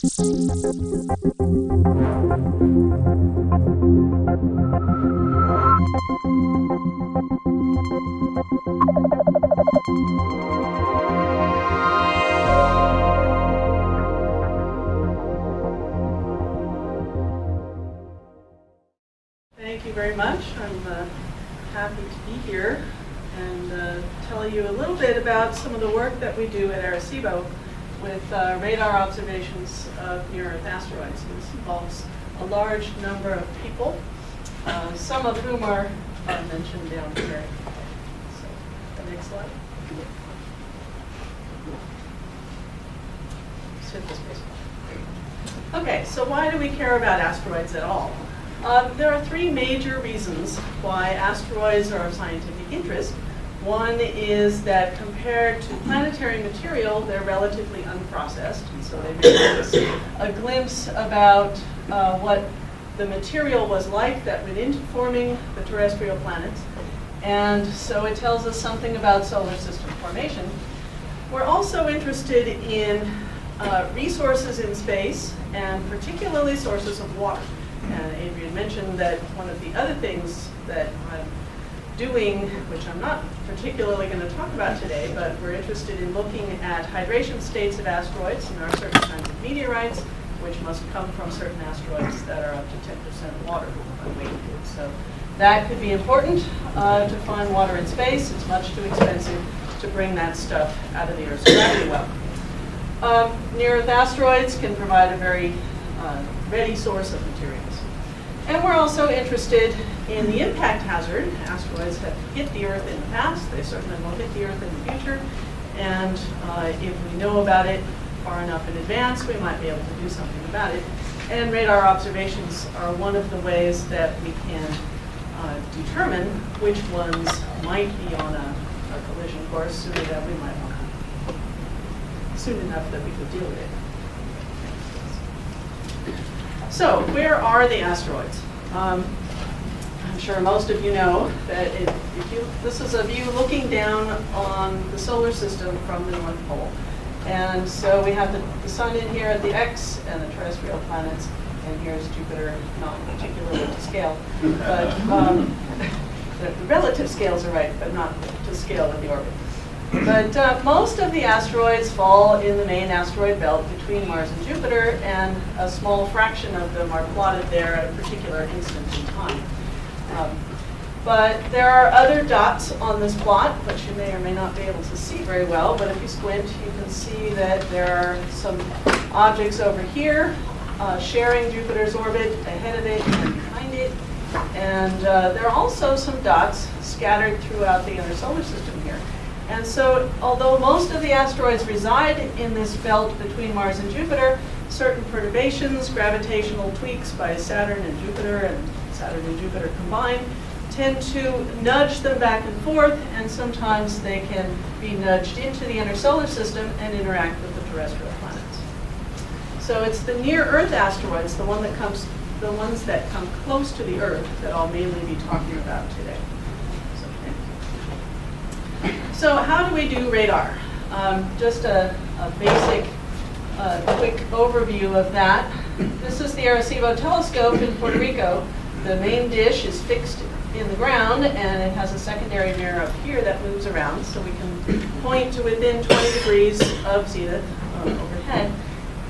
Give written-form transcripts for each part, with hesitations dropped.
Thank you very much. I'm happy to be here and tell you a little bit about some of the work that we do at Arecibo with radar observations of near-Earth asteroids. This involves a large number of people, some of whom are mentioned down here. So, the next slide. Okay, so why do we care about asteroids at all? There are three major reasons why asteroids are of scientific interest. One is that compared to planetary material, they're relatively unprocessed, and so they give us a glimpse about what the material was like that went into forming the terrestrial planets. And so it tells us something about solar system formation. We're also interested in resources in space, and particularly sources of water. And Adrian mentioned that one of the other things that I'm doing, which I'm not particularly going to talk about today, but we're interested in looking at hydration states of asteroids, and there are certain kinds of meteorites which must come from certain asteroids that are up to 10% water weighted. So that could be important to find water in space. It's much too expensive to bring that stuff out of the Earth's gravity well. Near-Earth asteroids can provide a very ready source of materials. And we're also interested in the impact hazard. Asteroids have hit the Earth in the past. They certainly will hit the Earth in the future. And if we know about it far enough in advance, we might be able to do something about it. And radar observations are one of the ways that we can determine which ones might be on a collision course sooner than we might want to, soon enough that we could deal with it. So, where are the asteroids? I'm sure most of you know that this is a view looking down on the solar system from the North Pole. And so we have the sun in here at the X and the terrestrial planets, and here's Jupiter, not particularly to scale. But the relative scales are right, but not to scale with the orbit. But most of the asteroids fall in the main asteroid belt between Mars and Jupiter, and a small fraction of them are plotted there at a particular instant in time. But there are other dots on this plot, which you may or may not be able to see very well, but if you squint, you can see that there are some objects over here sharing Jupiter's orbit ahead of it and behind it. And there are also some dots scattered throughout the inner solar system here. And so, although most of the asteroids reside in this belt between Mars and Jupiter, certain perturbations, gravitational tweaks by Saturn and Jupiter, and Saturn and Jupiter combined, tend to nudge them back and forth, and sometimes they can be nudged into the inner solar system and interact with the terrestrial planets. So it's the near-Earth asteroids, the ones that come close to the Earth, that I'll mainly be talking about today. So how do we do radar? Just a basic, quick overview of that. This is the Arecibo telescope in Puerto Rico. The main dish is fixed in the ground, and it has a secondary mirror up here that moves around, so we can point to within 20 degrees of zenith overhead.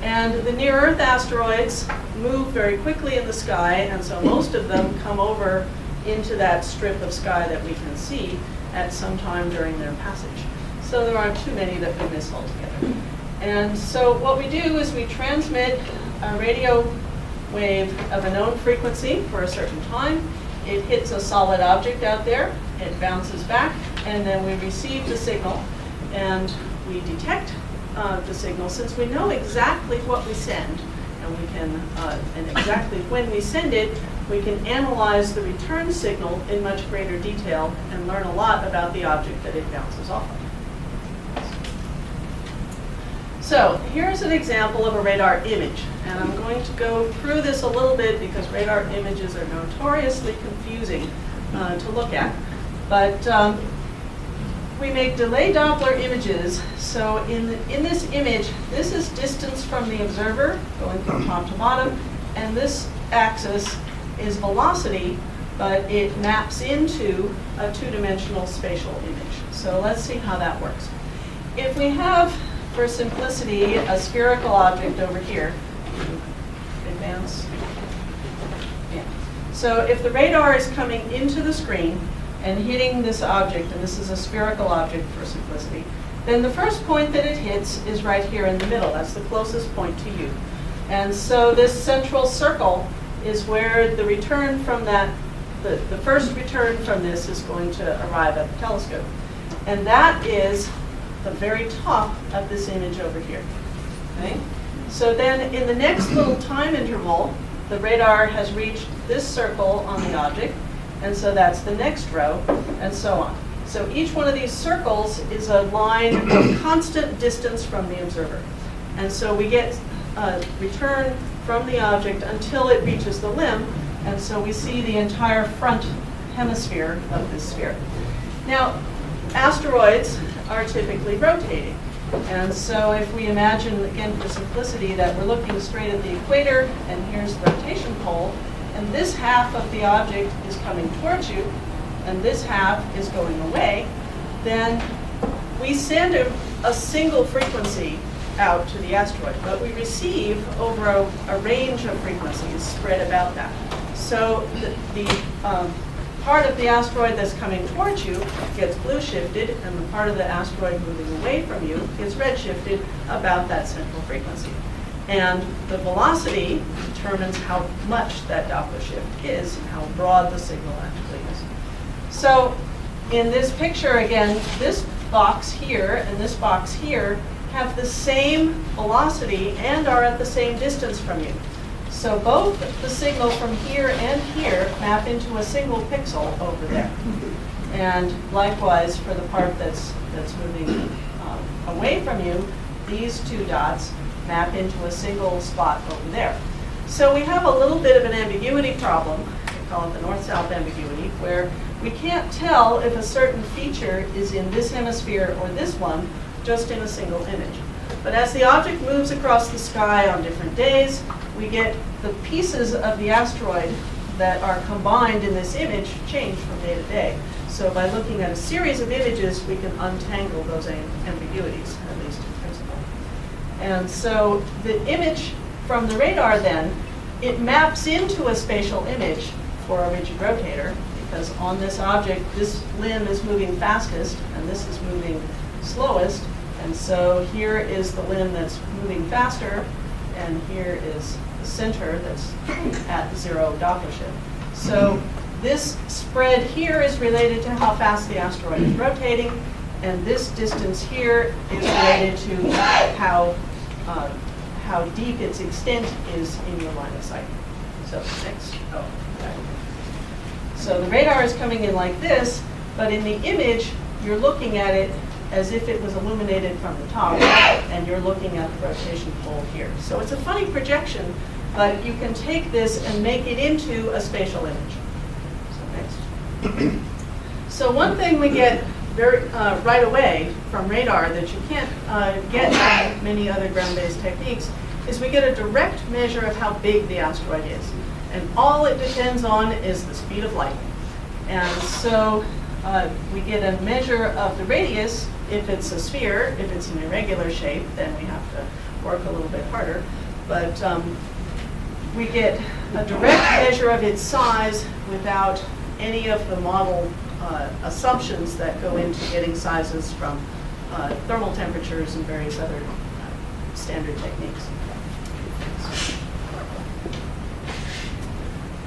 And the near-Earth asteroids move very quickly in the sky, and so most of them come over into that strip of sky that we can see at some time during their passage. So there aren't too many that we miss altogether. And so what we do is we transmit a radio wave of a known frequency for a certain time. It hits a solid object out there, it bounces back, and then we receive the signal, and we detect the signal. Since we know exactly what we send, and we can, and exactly when we send it, we can analyze the return signal in much greater detail and learn a lot about the object that it bounces off of. So here's an example of a radar image, and I'm going to go through this a little bit because radar images are notoriously confusing to look at. But we make delay Doppler images. So in this image, this is distance from the observer, going from top to bottom, and this axis is velocity, but it maps into a two-dimensional spatial image. So let's see how that works. If we have, for simplicity, a spherical object over here, advance. Yeah. So if the radar is coming into the screen and hitting this object, and this is a spherical object for simplicity, then the first point that it hits is right here in the middle. That's the closest point to you. And so this central circle is where the return from that, the first return from this is going to arrive at the telescope. And that is the very top of this image over here. Okay? So then in the next little time interval, the radar has reached this circle on the object, and so that's the next row, and so on. So each one of these circles is a line of constant distance from the observer. And so we get a return from the object until it reaches the limb, and so we see the entire front hemisphere of this sphere. Now, asteroids are typically rotating. And so if we imagine, again for simplicity, that we're looking straight at the equator, and here's the rotation pole, and this half of the object is coming towards you, and this half is going away, then we send a single frequency out to the asteroid, but we receive over a range of frequencies spread about that. So the part of the asteroid that's coming towards you gets blue shifted, and the part of the asteroid moving away from you gets red shifted about that central frequency. And the velocity determines how much that Doppler shift is, and how broad the signal actually is. So in this picture, again, this box here and this box here have the same velocity and are at the same distance from you. So both the signal from here and here map into a single pixel over there. And likewise, for the part that's moving away from you, these two dots map into a single spot over there. So we have a little bit of an ambiguity problem. We call it the north-south ambiguity, where we can't tell if a certain feature is in this hemisphere or this one just in a single image. But as the object moves across the sky on different days, we get the pieces of the asteroid that are combined in this image change from day to day. So by looking at a series of images, we can untangle those ambiguities, at least in principle. And so the image from the radar then, it maps into a spatial image for a rigid rotator, because on this object, this limb is moving fastest, and this is moving slowest. And so here is the limb that's moving faster, and here is the center that's at 0 Doppler shift. So this spread here is related to how fast the asteroid is rotating, and this distance here is related to how deep its extent is in your line of sight. So next. Oh, okay. So the radar is coming in like this, but in the image, you're looking at it as if it was illuminated from the top, and you're looking at the rotation pole here. So it's a funny projection, but you can take this and make it into a spatial image. So next. So one thing we get right away from radar that you can't get from many other ground-based techniques is we get a direct measure of how big the asteroid is. And all it depends on is the speed of light. And so we get a measure of the radius. If it's a sphere, if it's an irregular shape, then we have to work a little bit harder. But we get a direct measure of its size without any of the model assumptions that go into getting sizes from thermal temperatures and various other standard techniques.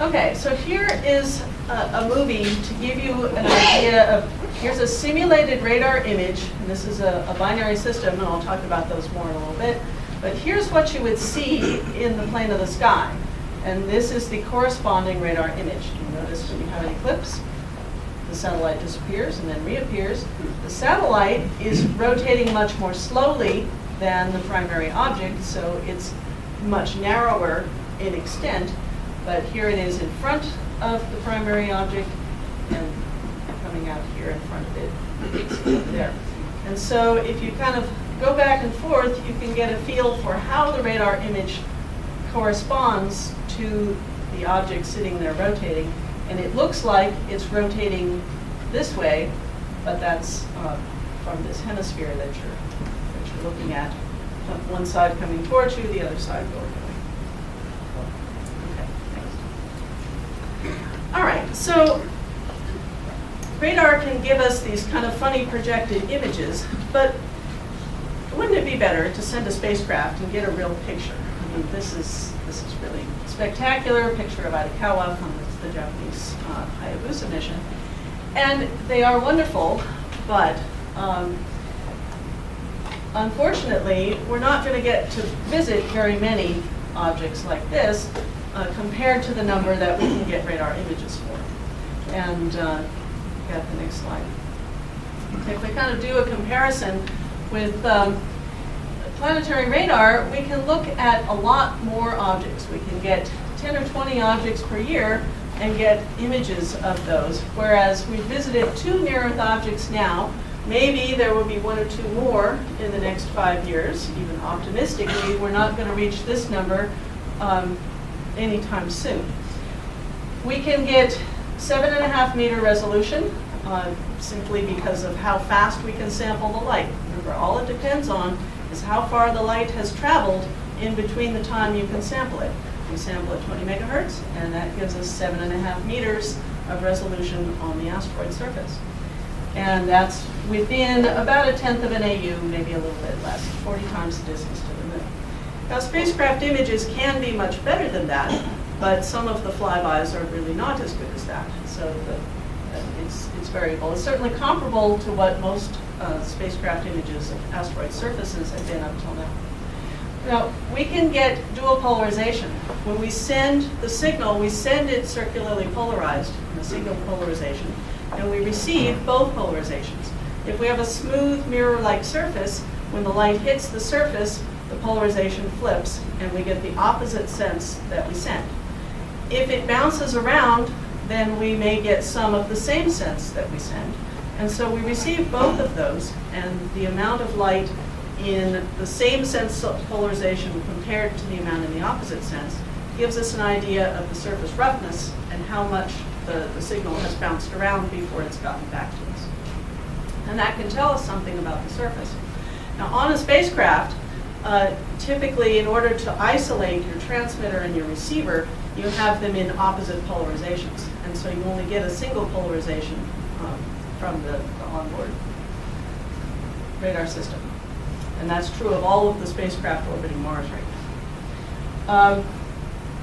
Okay, so here is a movie to give you an idea of, here's a simulated radar image, and this is a binary system, and I'll talk about those more in a little bit. But here's what you would see in the plane of the sky. And this is the corresponding radar image. You notice when you have an eclipse, the satellite disappears and then reappears. The satellite is rotating much more slowly than the primary object, so it's much narrower in extent. But here it is in front of the primary object, and coming out here in front of it, there. And so if you kind of go back and forth, you can get a feel for how the radar image corresponds to the object sitting there rotating. And it looks like it's rotating this way, but that's from this hemisphere that you're looking at. One side coming towards you, the other side going away. Okay, next. All right, so radar can give us these kind of funny projected images, but wouldn't it be better to send a spacecraft and get a real picture? I mean, this is really spectacular picture of Arecibo from the Japanese Hayabusa mission. And they are wonderful, but unfortunately, we're not going to get to visit very many objects like this compared to the number that we can get radar images for. And got the next slide. If we kind of do a comparison with planetary radar, we can look at a lot more objects. We can get 10 or 20 objects per year and get images of those, whereas we've visited 2 near-Earth objects now. Maybe there will be 1 or 2 more in the next 5 years. Even optimistically, we're not going to reach this number anytime soon. We can get 7.5 meter resolution simply because of how fast we can sample the light. Remember, all it depends on is how far the light has traveled in between the time you can sample it. We sample at 20 megahertz, and that gives us 7.5 meters of resolution on the asteroid surface. And that's within about 1/10 of an AU, maybe a little bit less, 40 times the distance to the moon. Now, spacecraft images can be much better than that, but some of the flybys are really not as good as that. So it's variable. It's certainly comparable to what most spacecraft images of asteroid surfaces have been up till now. Now, we can get dual polarization. When we send the signal, we send it circularly polarized in a single polarization, and we receive both polarizations. If we have a smooth mirror-like surface, when the light hits the surface, the polarization flips, and we get the opposite sense that we send. If it bounces around, then we may get some of the same sense that we send. And so we receive both of those, and the amount of light in the same sense of polarization compared to the amount in the opposite sense gives us an idea of the surface roughness and how much the signal has bounced around before it's gotten back to us. And that can tell us something about the surface. Now, on a spacecraft, typically in order to isolate your transmitter and your receiver, you have them in opposite polarizations. And so you only get a single polarization from the onboard radar system. And that's true of all of the spacecraft orbiting Mars right now.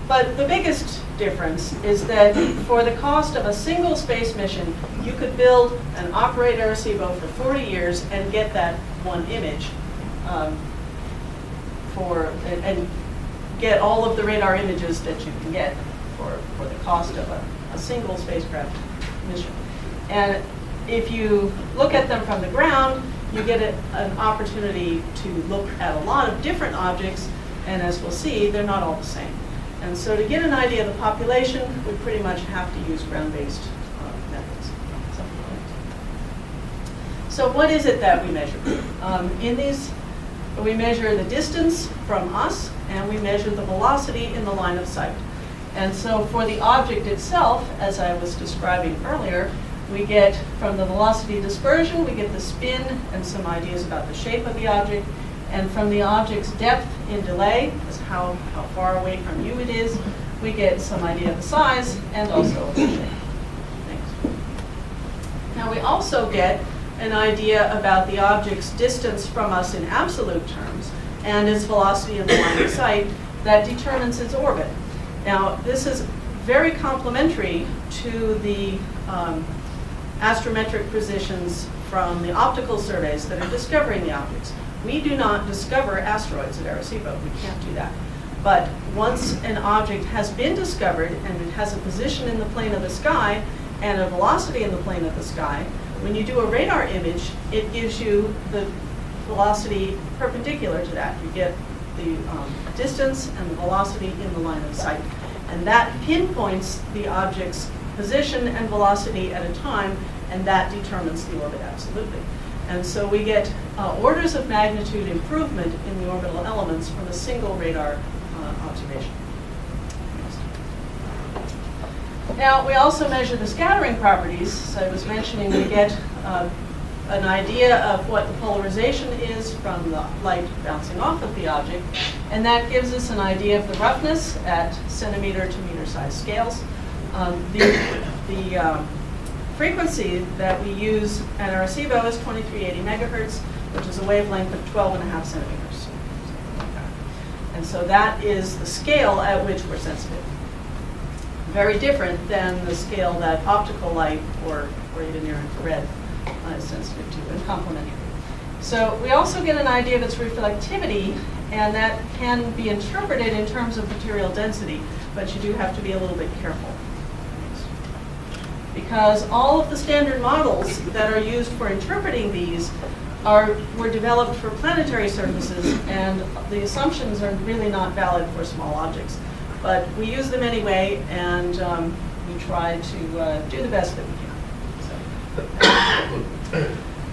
But the biggest difference is that for the cost of a single space mission, you could build and operate Arecibo for 40 years and get that one image and get all of the radar images that you can get for the cost of a single spacecraft mission. And if you look at them from the ground, you get an opportunity to look at a lot of different objects, and as we'll see, they're not all the same. And so to get an idea of the population, we pretty much have to use ground-based methods. So what is it that we measure? In these, we measure the distance from us, and we measure the velocity in the line of sight. And so for the object itself, as I was describing earlier, we get from the velocity dispersion, we get the spin and some ideas about the shape of the object. And from the object's depth in delay, is how far away from you it is, we get some idea of the size and also the shape. Thanks. Now we also get an idea about the object's distance from us in absolute terms and its velocity in the line of sight that determines its orbit. Now this is very complementary to the astrometric positions from the optical surveys that are discovering the objects. We do not discover asteroids at Arecibo. We can't do that. But once an object has been discovered and it has a position in the plane of the sky and a velocity in the plane of the sky, when you do a radar image, it gives you the velocity perpendicular to that. You get the distance and the velocity in the line of sight. And that pinpoints the object's position and velocity at a time, and that determines the orbit absolutely. And so we get orders of magnitude improvement in the orbital elements from a single radar observation. Now, we also measure the scattering properties. So I was mentioning we get an idea of what the polarization is from the light bouncing off of the object, and that gives us an idea of the roughness at centimeter to meter size scales. The frequency that we use at Arecibo is 2380 megahertz, which is a wavelength of 12.5 centimeters. And so that is the scale at which we're sensitive. Very different than the scale that optical light or even near infrared is sensitive to, and complementary. So we also get an idea of its reflectivity, and that can be interpreted in terms of material density, but you do have to be a little bit careful. Because all of the standard models that are used for interpreting these were developed for planetary surfaces, and the assumptions are really not valid for small objects. But we use them anyway, and we try to do the best that we can.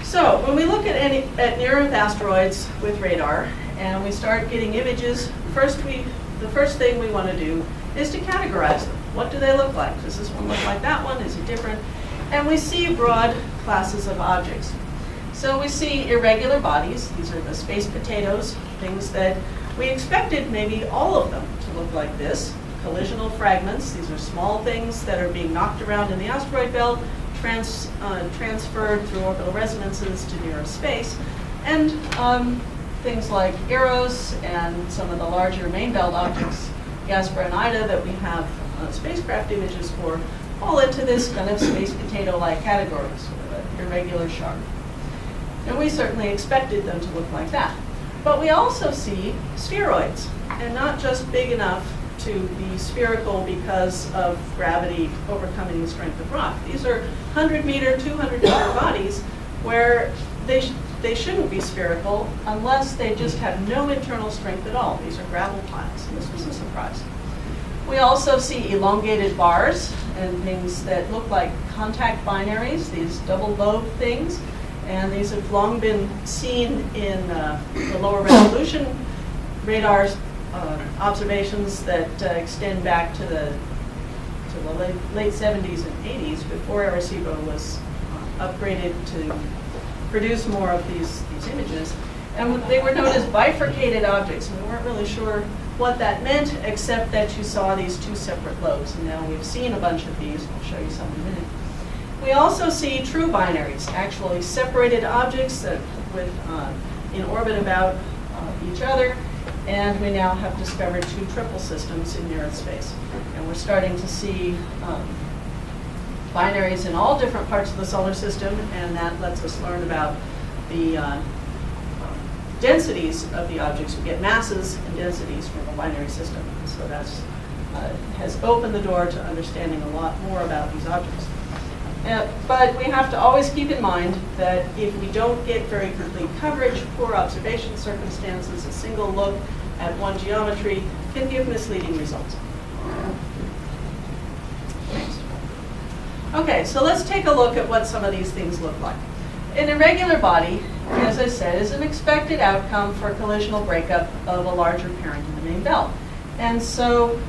So when we look at near-Earth asteroids with radar, and we start getting images, the first thing we want to do is to categorize them. What do they look like? Does this one look like that one? Is it different? And we see broad classes of objects. So we see irregular bodies. These are the space potatoes, things that we expected maybe all of them to look like this. Collisional fragments. These are small things that are being knocked around in the asteroid belt, transferred through orbital resonances to nearer space. And things like Eros and some of the larger main belt objects, Jasper and Ida, that we have spacecraft images for, fall into this kind of space potato-like category, sort of an irregular shard. And we certainly expected them to look like that. But we also see spheroids, and not just big enough to be spherical because of gravity overcoming the strength of rock. These are 100-meter, 200-meter bodies where they shouldn't be spherical unless they just have no internal strength at all. These are gravel piles, and this was a surprise. We also see elongated bars and things that look like contact binaries, these double lobe things, and these have long been seen in the lower resolution radar observations that extend back to the late 70s and 80s, before Arecibo was upgraded to produce more of these images. And they were known as bifurcated objects, and we weren't really sure what that meant, except that you saw these two separate lobes. And now we've seen a bunch of these. I'll show you some in a minute. We also see true binaries, actually separated objects that in orbit about each other. And we now have discovered two triple systems in near-Earth space. And we're starting to see binaries in all different parts of the solar system, and that lets us learn about the densities of the objects. We get masses and densities from a binary system. So that has opened the door to understanding a lot more about these objects. But we have to always keep in mind that if we don't get very complete coverage, poor observation circumstances, a single look at one geometry can give misleading results. Next. Okay, so let's take a look at what some of these things look like. An irregular body, as I said, is an expected outcome for collisional breakup of a larger parent in the main belt. And so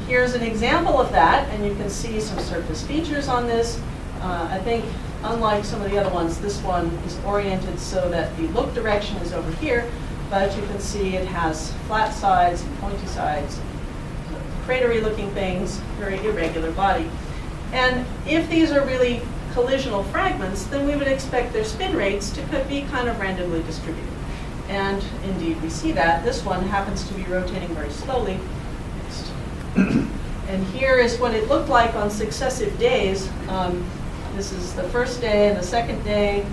here's an example of that, and you can see some surface features on this. I think, unlike some of the other ones, this one is oriented so that the look direction is over here, but you can see it has flat sides and pointy sides, cratery looking things, very irregular body. And if these are really collisional fragments, then we would expect their spin rates to be kind of randomly distributed. And indeed, we see that. This one happens to be rotating very slowly. Next. And here is what it looked like on successive days. This is the first day and the second day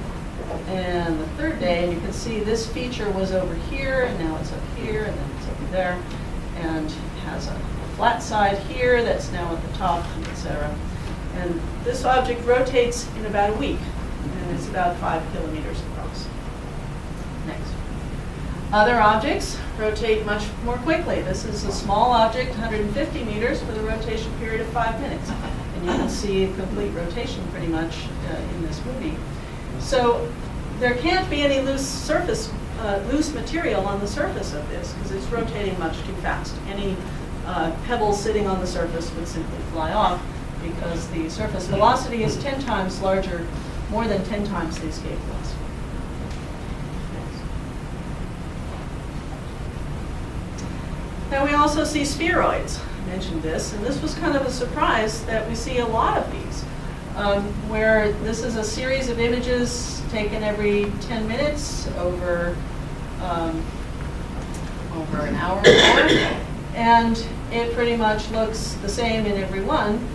and the third day. And you can see this feature was over here, and now it's up here, and then it's over there. And it has a flat side here that's now at the top, etc. And this object rotates in about a week, and it's about 5 kilometers across. Next. Other objects rotate much more quickly. This is a small object, 150 meters, with a rotation period of 5 minutes. And you can see complete rotation pretty much in this movie. So there can't be any loose material on the surface of this because it's rotating much too fast. Any pebbles sitting on the surface would simply fly off because the surface velocity is 10 times larger, more than 10 times the escape velocity. Now we also see spheroids. I mentioned this, and this was kind of a surprise that we see a lot of these, where this is a series of images taken every 10 minutes over an hour or more, and it pretty much looks the same in every one.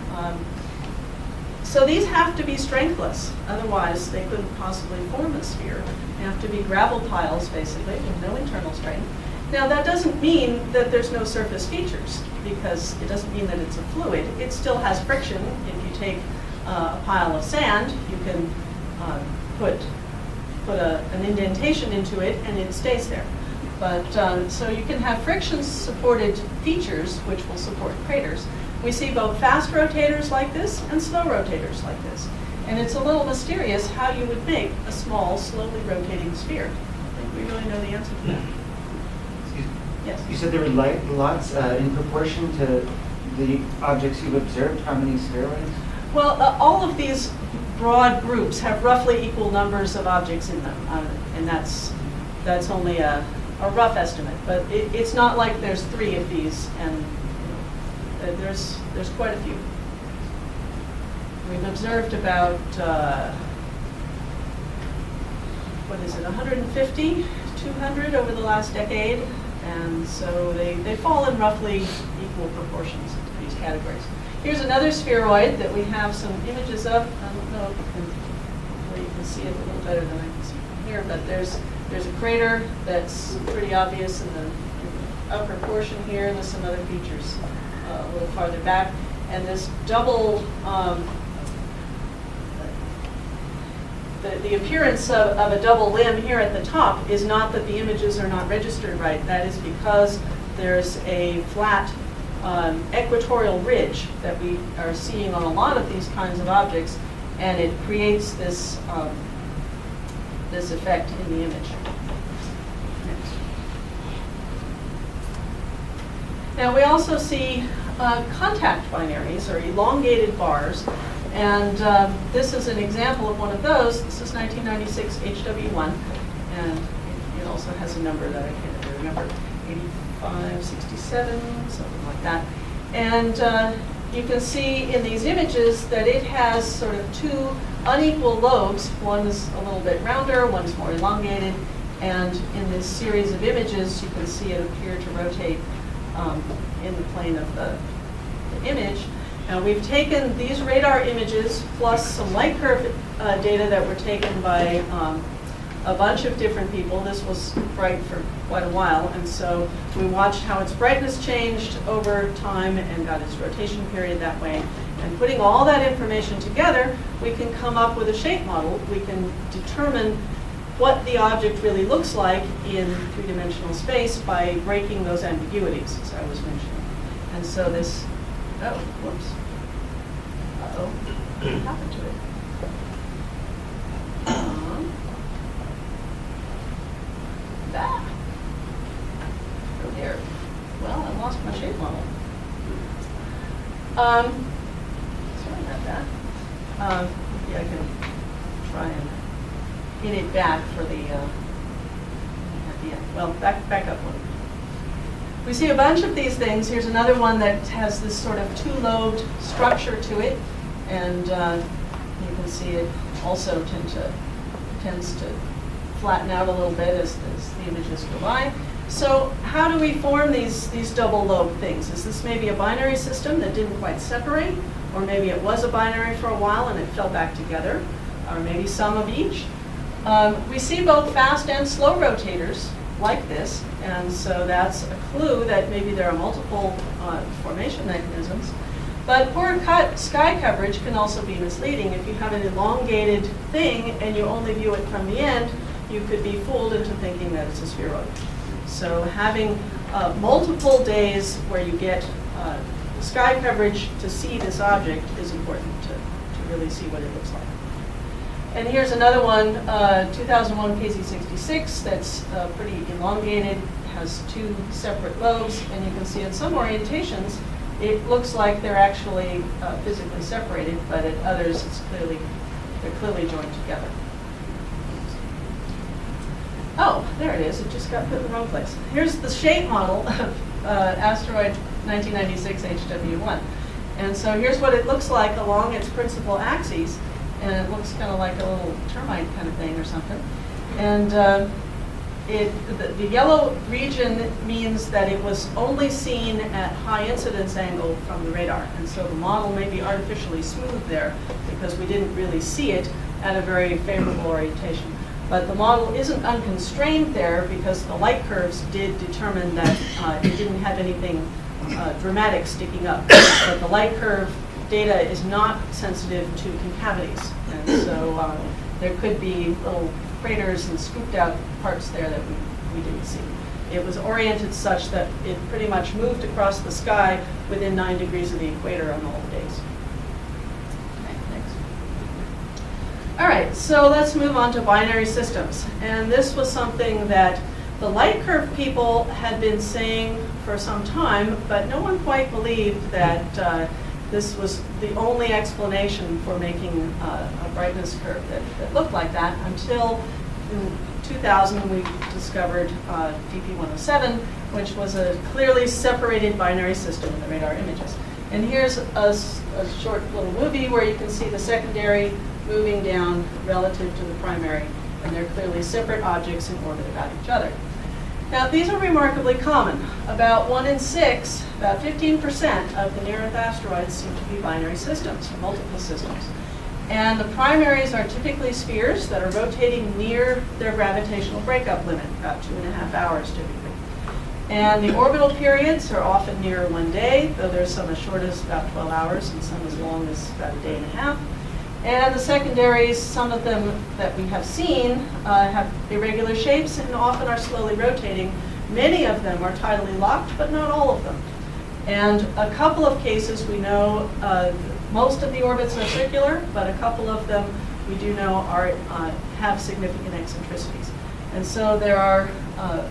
So these have to be strengthless, otherwise they couldn't possibly form a sphere. They have to be gravel piles, basically, with no internal strength. Now that doesn't mean that there's no surface features, because it doesn't mean that it's a fluid. It still has friction. If you take a pile of sand, you can put an indentation into it and it stays there. But so you can have friction-supported features which will support craters. We see both fast rotators like this and slow rotators like this. And it's a little mysterious how you would make a small, slowly rotating sphere. I think we really know the answer to that. Yes. You said there were lots in proportion to the objects you've observed. How many spheroids? Well, all of these broad groups have roughly equal numbers of objects in them, and that's only a rough estimate. But it's not like there's 3 of these, and there's quite a few. We've observed about 150, 200 over the last decade. And so they fall in roughly equal proportions into these categories. Here's another spheroid that we have some images of. I don't know if you can see it a little better than I can see from here, but there's a crater that's pretty obvious in the upper portion here. There's some other features a little farther back. And this double, the appearance of a double limb here at the top is not that the images are not registered right. That is because there's a flat equatorial ridge that we are seeing on a lot of these kinds of objects, and it creates this this effect in the image. Next. Now we also see contact binaries, or elongated bars. And this is an example of one of those. This is 1996 HW1, and it also has a number that I can't really remember, 8567, something like that. And you can see in these images that it has sort of 2 unequal lobes. One is a little bit rounder, one's more elongated, and in this series of images you can see it appear to rotate in the plane of the image. Now we've taken these radar images plus some light curve data that were taken by a bunch of different people. This was bright for quite a while, and so we watched how its brightness changed over time and got its rotation period that way. And putting all that information together, we can come up with a shape model. We can determine what the object really looks like in 3-dimensional space by breaking those ambiguities, as I was mentioning. And so this, oh, whoops. Uh-oh, what happened to it? Oh dear. Well, I lost my shape model. Sorry about that. Maybe I can try and get it back for the at the end. Well, back up one. We see a bunch of these things. Here's another one that has this sort of 2-lobed structure to it, and you can see it also tends to flatten out a little bit as the images go by. So how do we form these double lobe things? Is this maybe a binary system that didn't quite separate? Or maybe it was a binary for a while and it fell back together? Or maybe some of each? We see both fast and slow rotators like this, and so that's a clue that maybe there are multiple formation mechanisms. But poor sky coverage can also be misleading. If you have an elongated thing and you only view it from the end, you could be fooled into thinking that it's a spheroid. So having multiple days where you get sky coverage to see this object is important to really see what it looks like. And here's another one, 2001 KZ66, that's pretty elongated, has two separate lobes, and you can see in some orientations, it looks like they're actually physically separated, but at others, they're clearly joined together. Oh, there it is. It just got put in the wrong place. Here's the Shay Model of asteroid 1996 HW1. And so here's what it looks like along its principal axes. And it looks kind of like a little termite kind of thing or something. And the yellow region means that it was only seen at high incidence angle from the radar. And so the model may be artificially smooth there because we didn't really see it at a very favorable orientation. But the model isn't unconstrained there because the light curves did determine that it didn't have anything dramatic sticking up. But the light curve data is not sensitive to concavities. And so there could be little craters and scooped out parts there that we didn't see. It was oriented such that it pretty much moved across the sky within 9 degrees of the equator on all the days. Okay, next. All right, so let's move on to binary systems. And this was something that the light curve people had been saying for some time, but no one quite believed that this was the only explanation for making a brightness curve that looked like that until in 2000 we discovered DP107, which was a clearly separated binary system in the radar images. And here's a short little movie where you can see the secondary moving down relative to the primary, and they're clearly separate objects in orbit about each other. Now, these are remarkably common. About 1 in 6, about 15% of the near-Earth asteroids seem to be binary systems, or multiple systems. And the primaries are typically spheres that are rotating near their gravitational breakup limit, about 2.5 hours typically. And the orbital periods are often near 1 day, though there's some as short as about 12 hours and some as long as about 1.5 days. And the secondaries, some of them that we have seen, have irregular shapes and often are slowly rotating. Many of them are tidally locked, but not all of them. And a couple of cases we know, most of the orbits are circular, but a couple of them we do know have significant eccentricities. And so there are a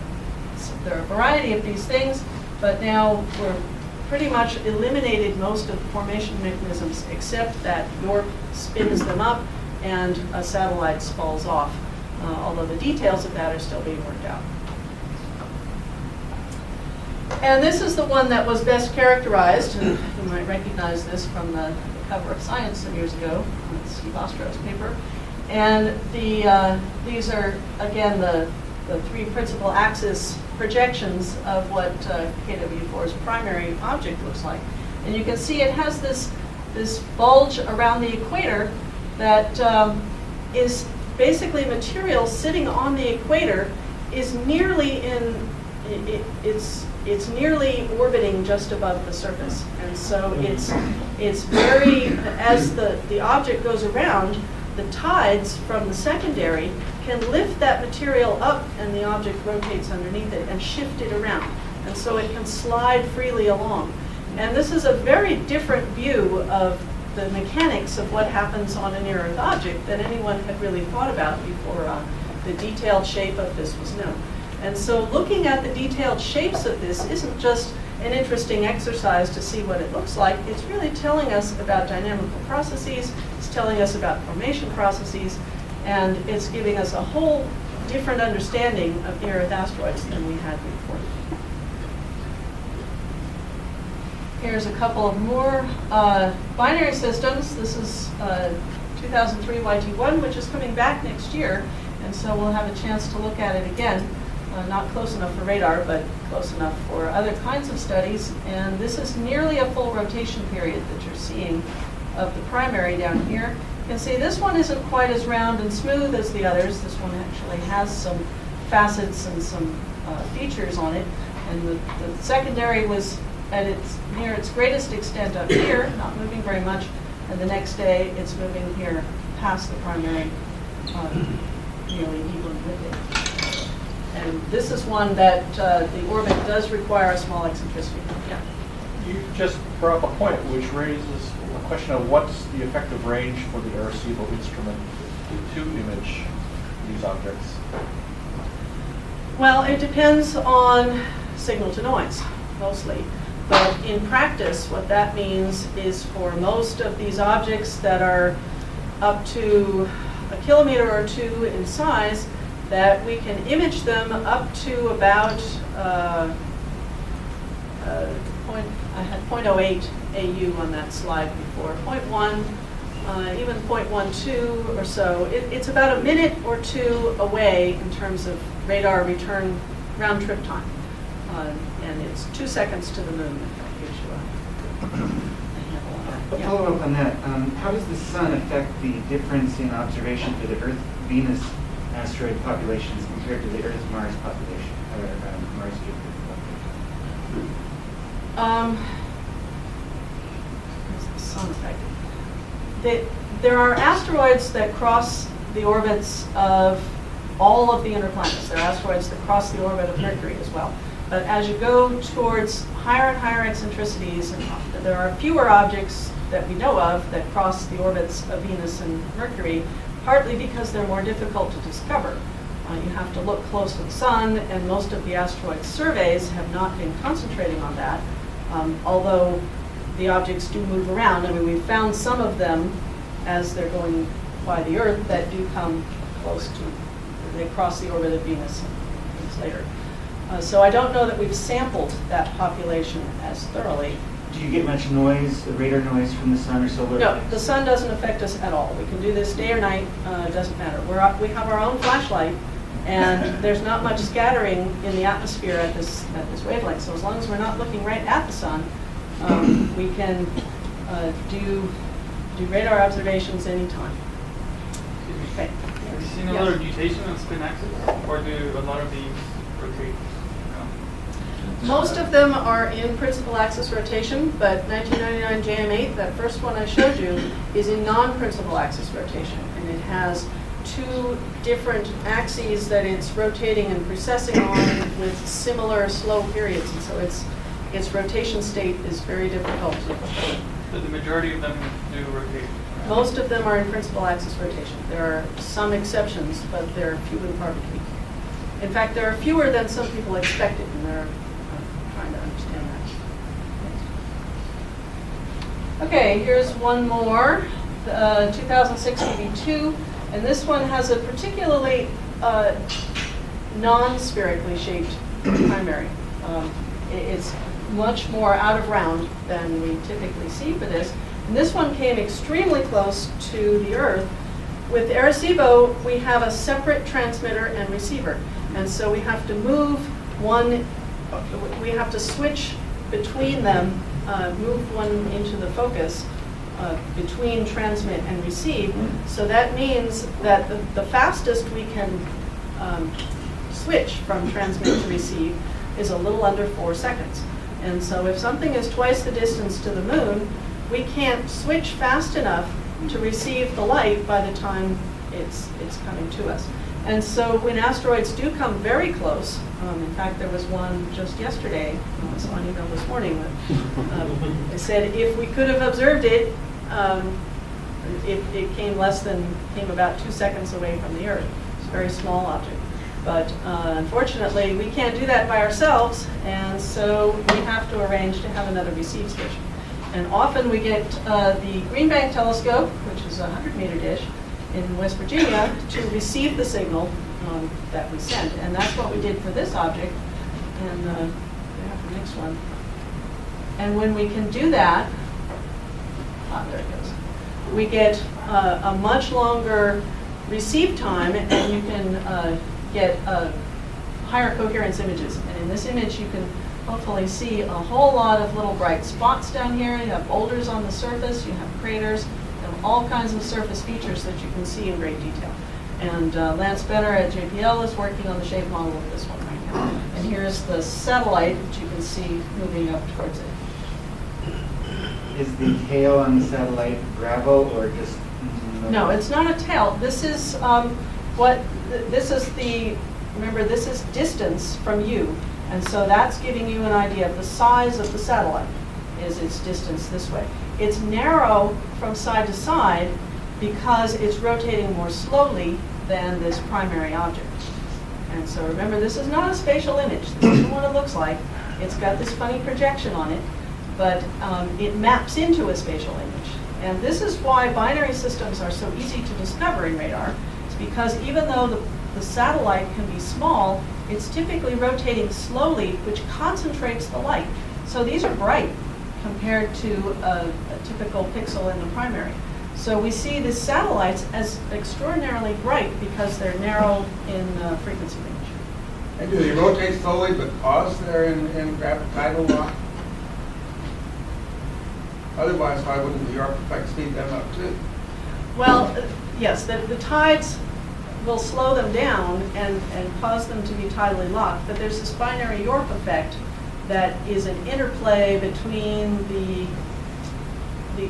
variety of these things, but now we're pretty much eliminated most of the formation mechanisms except that York spins them up and a satellite falls off, although the details of that are still being worked out. And this is the one that was best characterized, and you might recognize this from the cover of Science some years ago, Steve Ostro's paper. And these are, again, the 3 principal axis projections of what KW4's primary object looks like. And you can see it has this bulge around the equator that is basically material sitting on the equator is nearly it's nearly orbiting just above the surface. And so it's very, as the object goes around, the tides from the secondary can lift that material up and the object rotates underneath it and shift it around. And so it can slide freely along. And this is a very different view of the mechanics of what happens on a near-Earth object than anyone had really thought about before the detailed shape of this was known. And so looking at the detailed shapes of this isn't just an interesting exercise to see what it looks like. It's really telling us about dynamical processes. It's telling us about formation processes. And it's giving us a whole different understanding of near-Earth asteroids than we had before. Here's a couple of more binary systems. This is 2003 YT1, which is coming back next year. And so we'll have a chance to look at it again. Not close enough for radar, but close enough for other kinds of studies. And this is nearly a full rotation period that you're seeing of the primary down here. You can see this one isn't quite as round and smooth as the others. This one actually has some facets and some features on it. And the secondary was at near its greatest extent up here, not moving very much. And the next day, it's moving here past the primary, nearly even with it. And this is one that the orbit does require a small eccentricity. Yeah. You just brought up a point which raises a question of what's the effective range for the Arecibo instrument to image these objects? Well, it depends on signal to noise, mostly. But in practice, what that means is for most of these objects that are up to a kilometer or two in size, that we can image them up to about, I had 0.08 AU on that slide before, 0.1, even 0.12 or so. It's about a minute or two away in terms of radar return round trip time. And it's 2 seconds to the moon, if that gives you a handle on that. A Yeah. follow-up on that, how does the sun affect the difference in observation for the Earth-Venus asteroid populations compared to the Earth-Mars population, or Mars-Jupiter population? How's the sun affected? There are asteroids that cross the orbits of all of the inner planets. There are asteroids that cross the orbit of Mercury as well. But as you go towards higher and higher eccentricities, there are fewer objects that we know of that cross the orbits of Venus and Mercury, partly because they're more difficult to discover. You have to look close to the sun, and most of the asteroid surveys have not been concentrating on that, although the objects do move around. I mean, we've found some of them as they're going by the Earth that do come close to, they cross the orbit of Venus and things later. So I don't know that we've sampled that population as thoroughly. Do you get much noise, radar noise from the sun or solar? No, effects? the sun doesn't affect us at all. We can do this day or night, it doesn't matter. We have our own flashlight, and there's not much scattering in the atmosphere at this wavelength. So as long as we're not looking right at the sun, we can do radar observations anytime. Okay. Have you seen a Yes. lot of mutation on spin axis, or do a lot of these rotate? Most of them are in principal axis rotation, but 1999 JM8, that first one I showed you, is in non-principal axis rotation, and it has two different axes that it's rotating and precessing on with similar slow periods, and so its rotation state is very difficult. So the majority of them do rotate. Most of them are in principal axis rotation. There are some exceptions, but they're few and far between. In fact, there are fewer than some people expected, and they're trying to understand that. Okay, here's one more, 2006 EV2, and this one has a particularly non-spherically shaped primary. It's much more out of round than we typically see for this. And this one came extremely close to the Earth. With Arecibo, we have a separate transmitter and receiver. And so we have to move one, we have to switch between them, move one into the focus between transmit and receive. So that means that the fastest we can switch from transmit to receive is a little under 4 seconds. And so if something is twice the distance to the moon, we can't switch fast enough to receive the light by the time it's coming to us. And so when asteroids do come very close, in fact there was one just yesterday, I saw an email this morning, that it said if we could have observed it, it came about 2 seconds away from the Earth. It's a very small object. But unfortunately, we can't do that by ourselves, and so we have to arrange to have another receive station. And often we get the Green Bank telescope, which is a 100-meter dish in West Virginia, to receive the signal that we send. And that's what we did for this object. And we have the next one. And when we can do that, there it goes. We get a much longer receive time, and you can get higher coherence images. And in this image, you can hopefully see a whole lot of little bright spots down here. You have boulders on the surface, you have craters, and all kinds of surface features that you can see in great detail. And Lance Benner at JPL is working on the shape model of this one right now. And here's the satellite that you can see moving up towards it. Is the tail on the satellite gravel or just? No, it's not a tail. This is remember, this is distance from you. And so that's giving you an idea of the size of the satellite. is its distance this way. It's narrow from side to side because it's rotating more slowly than this primary object. And so remember, this is not a spatial image. This isn't what it looks like. It's got this funny projection on it, but it maps into a spatial image. And this is why binary systems are so easy to discover in radar. It's because even though the satellite can be small, it's typically rotating slowly, which concentrates the light. So these are bright compared to a typical pixel in the primary. So we see these satellites as extraordinarily bright because they're narrow in frequency range. And do they rotate slowly because they're in gravitational lock? Otherwise, why wouldn't the York effect speed them up too? Well, yes, the tides will slow them down and cause them to be tidally locked, but there's this binary York effect that is an interplay between the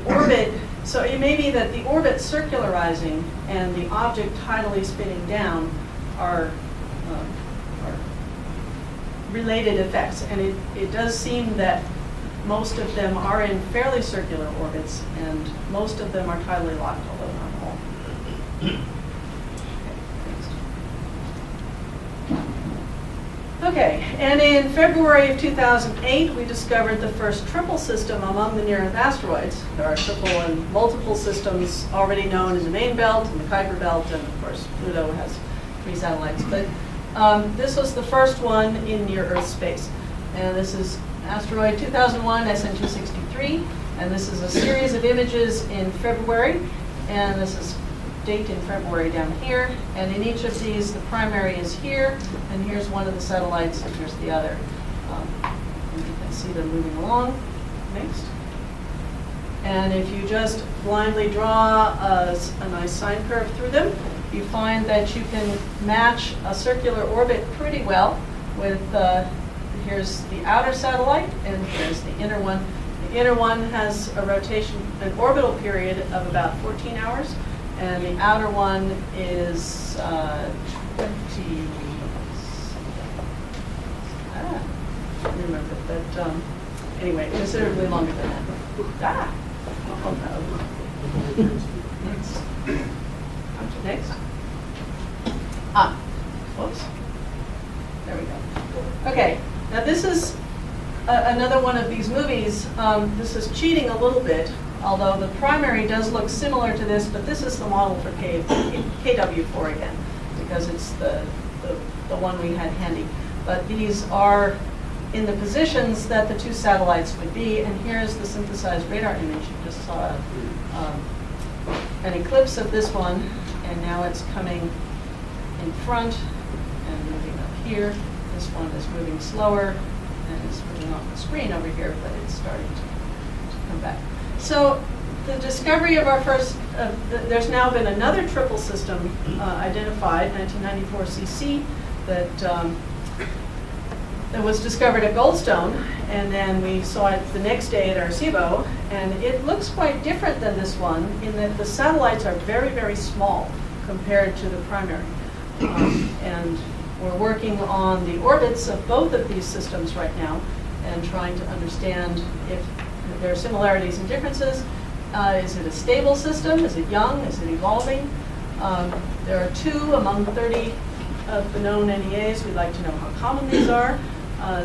orbit. So it may be that the orbit circularizing and the object tidally spinning down are related effects. And it does seem that most of them are in fairly circular orbits, and most of them are tidally locked, although not all. Okay, and in February of 2008, we discovered the first triple system among the near-Earth asteroids. There are triple and multiple systems already known in the main belt and the Kuiper belt, and of course Pluto has 3 satellites. But this was the first one in near-Earth space. And this is asteroid 2001 SN263, and this is a series of images in February, and this is date in February down here, and in each of these the primary is here, and here's one of the satellites, and here's the other. And you can see them moving along. Next. And if you just blindly draw a nice sine curve through them, you find that you can match a circular orbit pretty well with here's the outer satellite, and here's the inner one. The inner one has a rotation, an orbital period of about 14 hours, and the outer one is 20. I don't remember, but anyway, considerably longer than that. Oh no. Next. Whoops. There we go. Okay. Now this is another one of these movies. This is cheating a little bit, although the primary does look similar to this, but this is the model for KW4 again, because it's the one we had handy. But these are in the positions that the 2 satellites would be, and here's the synthesized radar image. You just saw an eclipse of this one, and now it's coming in front and moving up here. This one is moving slower, and it's moving off the screen over here, but it's starting to come back. So the discovery of our first, there's now been another triple system identified, 1994 CC, that was discovered at Goldstone, and then we saw it the next day at Arecibo, and it looks quite different than this one in that the satellites are very, very small compared to the primary. And we're working on the orbits of both of these systems right now and trying to understand if there are similarities and differences. Is it a stable system? Is it young? Is it evolving? There are 2 among 30 of the known NEAs. We'd like to know how common these are.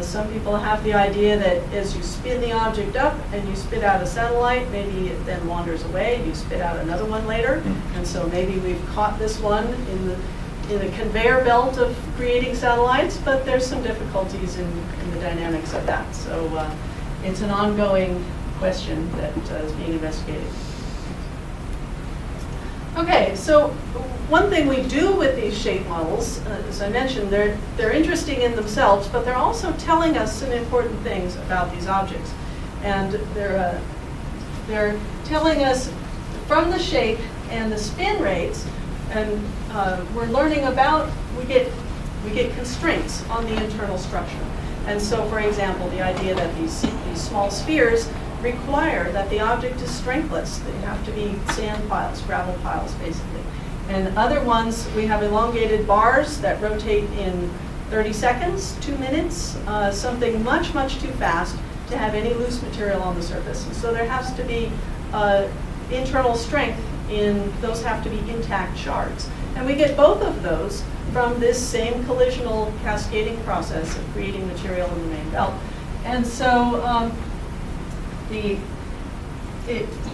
Some people have the idea that as you spin the object up and you spit out a satellite, maybe it then wanders away and you spit out another one later. And so maybe we've caught this one in the conveyor belt of creating satellites, but there's some difficulties in the dynamics of that. So it's an ongoing question that is being investigated. Okay, so one thing we do with these shape models, as I mentioned, they're interesting in themselves, but they're also telling us some important things about these objects. And they're telling us from the shape and the spin rates, and we're learning about, we get constraints on the internal structure. And so, for example, the idea that these small spheres require that the object is strengthless. They have to be sand piles, gravel piles, basically. And other ones, we have elongated bars that rotate in 30 seconds, 2 minutes, something much, much too fast to have any loose material on the surface. And so there has to be internal strength those have to be intact shards. And we get both of those from this same collisional cascading process of creating material in the main belt. And so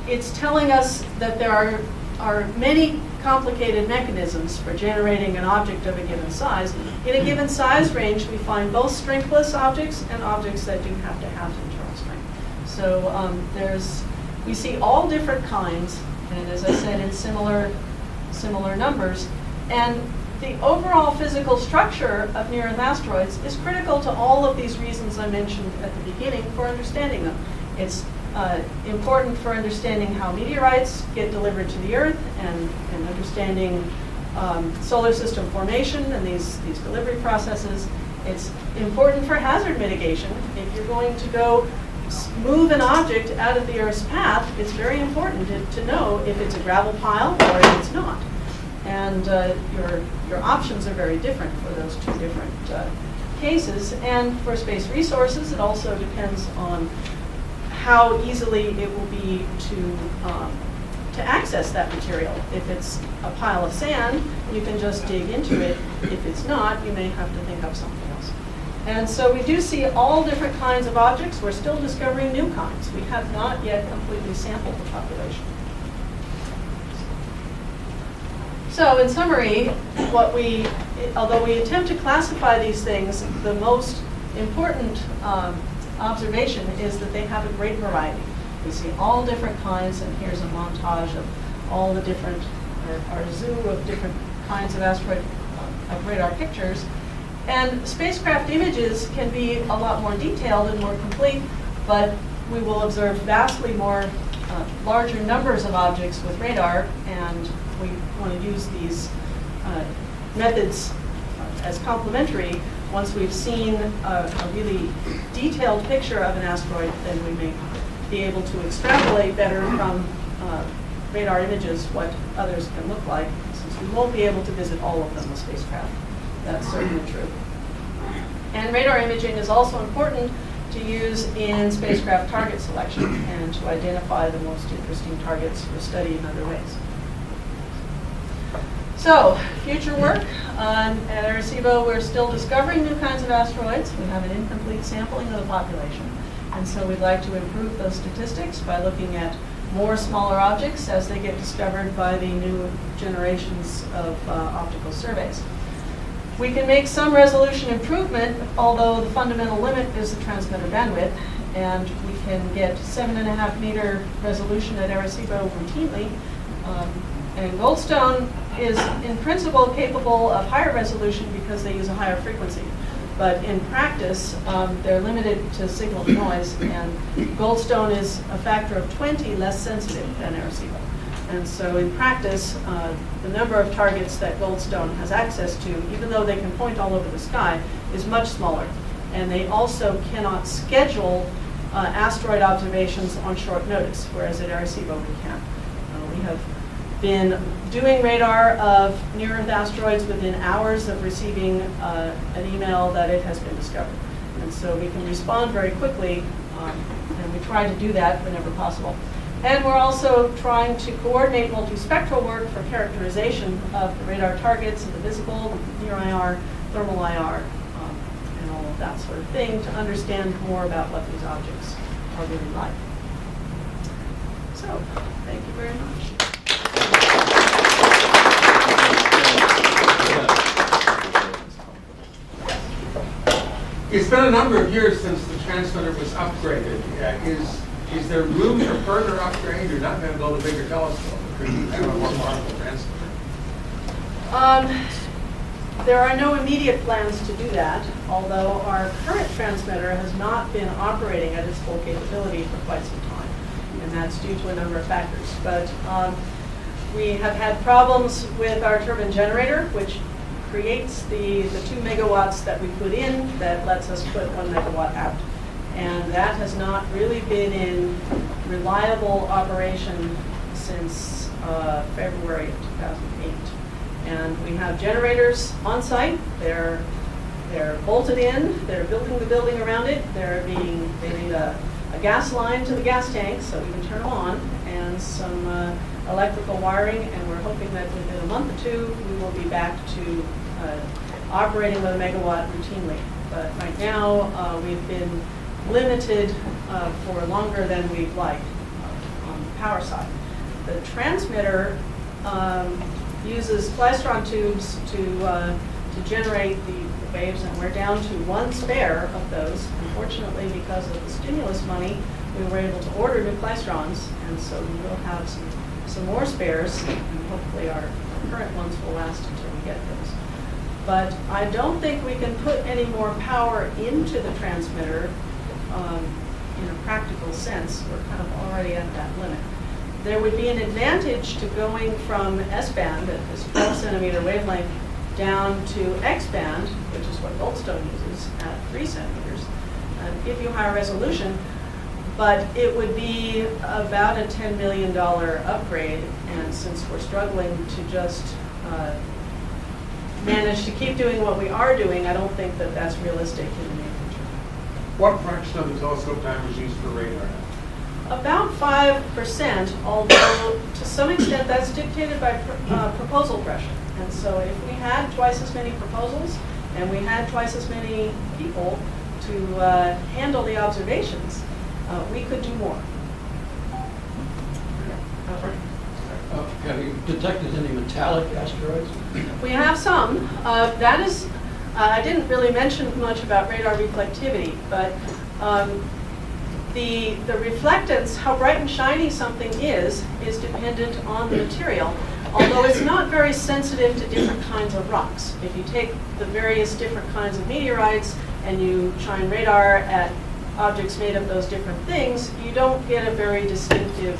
it's telling us that there are many complicated mechanisms for generating an object of a given size. In a given size range, we find both strengthless objects and objects that do have to have internal strength. So we see all different kinds, and as I said, in similar numbers. And the overall physical structure of near-Earth asteroids is critical to all of these reasons I mentioned at the beginning for understanding them. It's important for understanding how meteorites get delivered to the Earth and understanding solar system formation and these delivery processes. It's important for hazard mitigation. If you're going to go move an object out of the Earth's path, it's very important to know if it's a gravel pile or if it's not. And your options are very different for those two different cases. And for space resources, it also depends on how easily it will be to access that material. If it's a pile of sand, you can just dig into it. If it's not, you may have to think up something else. And so we do see all different kinds of objects. We're still discovering new kinds. We have not yet completely sampled the population. So in summary, although we attempt to classify these things, the most important observation is that they have a great variety. We see all different kinds, and here's a montage of all the different, or a zoo of different kinds of asteroid of radar pictures. And spacecraft images can be a lot more detailed and more complete, but we will observe vastly more larger numbers of objects with radar, and we want to use these methods as complementary. Once we've seen a really detailed picture of an asteroid, then we may be able to extrapolate better from radar images what others can look like, since we won't be able to visit all of them with spacecraft. That's certainly true. And radar imaging is also important to use in spacecraft target selection and to identify the most interesting targets for study in other ways. So, future work. At Arecibo, we're still discovering new kinds of asteroids. We have an incomplete sampling of the population. And so we'd like to improve those statistics by looking at more smaller objects as they get discovered by the new generations of optical surveys. We can make some resolution improvement, although the fundamental limit is the transmitter bandwidth, and we can get 7.5 meter resolution at Arecibo routinely. And Goldstone is in principle capable of higher resolution because they use a higher frequency. But in practice, they're limited to signal to noise, and Goldstone is a factor of 20 less sensitive than Arecibo. And so in practice, the number of targets that Goldstone has access to, even though they can point all over the sky, is much smaller. And they also cannot schedule asteroid observations on short notice, whereas at Arecibo we can. We have been doing radar of near-Earth asteroids within hours of receiving an email that it has been discovered. And so we can respond very quickly, and we try to do that whenever possible. And we're also trying to coordinate multispectral work for characterization of the radar targets and the visible, near IR, thermal IR, and all of that sort of thing to understand more about what these objects are really like. So, thank you very much. It's been a number of years since the transmitter was upgraded. Is there room for further upgrade? You're not going to build a bigger telescope. Could you have a more powerful transmitter? There are no immediate plans to do that, although our current transmitter has not been operating at its full capability for quite some time, and that's due to a number of factors. But we have had problems with our turbine generator, which creates the 2 megawatts that we put in that lets us put 1 megawatt out. And that has not really been in reliable operation since February of 2008. And we have generators on site. They They're bolted in, they're building the building around it, they need a gas line to the gas tank so we can turn them on, and some electrical wiring, and we're hoping that within a month or two we will be back to operating with a megawatt routinely. But right now we've been limited for longer than we'd like on the power side. The transmitter uses klystron tubes to generate the waves, and we're down to one spare of those. Unfortunately, because of the stimulus money, we were able to order new klystrons, and so we will have some more spares, and hopefully our current ones will last until we get those. But I don't think we can put any more power into the transmitter in a practical sense. We're kind of already at that limit. There would be an advantage to going from S-band at this 12 centimeter wavelength down to X-band, which is what Goldstone uses at 3 centimeters, and give you higher resolution. But it would be about a $10 million upgrade, and since we're struggling to just manage to keep doing what we are doing, I don't think that that's realistic in the near future. What fraction of the telescope time is used for radar? About 5%, although to some extent that's dictated by proposal pressure. And so if we had twice as many proposals and we had twice as many people to handle the observations, we could do more. Have you detected any metallic asteroids? We have some. That is, I didn't really mention much about radar reflectivity, but the reflectance, how bright and shiny something is dependent on the material, although it's not very sensitive to different kinds of rocks. If you take the various different kinds of meteorites and you shine radar at objects made of those different things, you don't get a very distinctive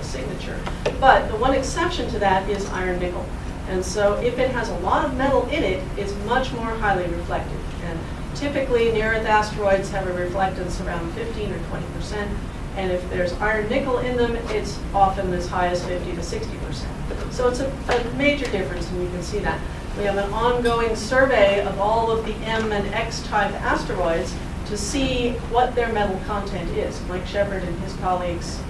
signature. But the one exception to that is iron nickel. And so if it has a lot of metal in it, it's much more highly reflective. And typically near-Earth asteroids have a reflectance around 15 or 20%. And if there's iron nickel in them, it's often as high as 50 to 60%. So it's a major difference, and you can see that. We have an ongoing survey of all of the M and X type asteroids to see what their metal content is. Mike Shepard and his colleagues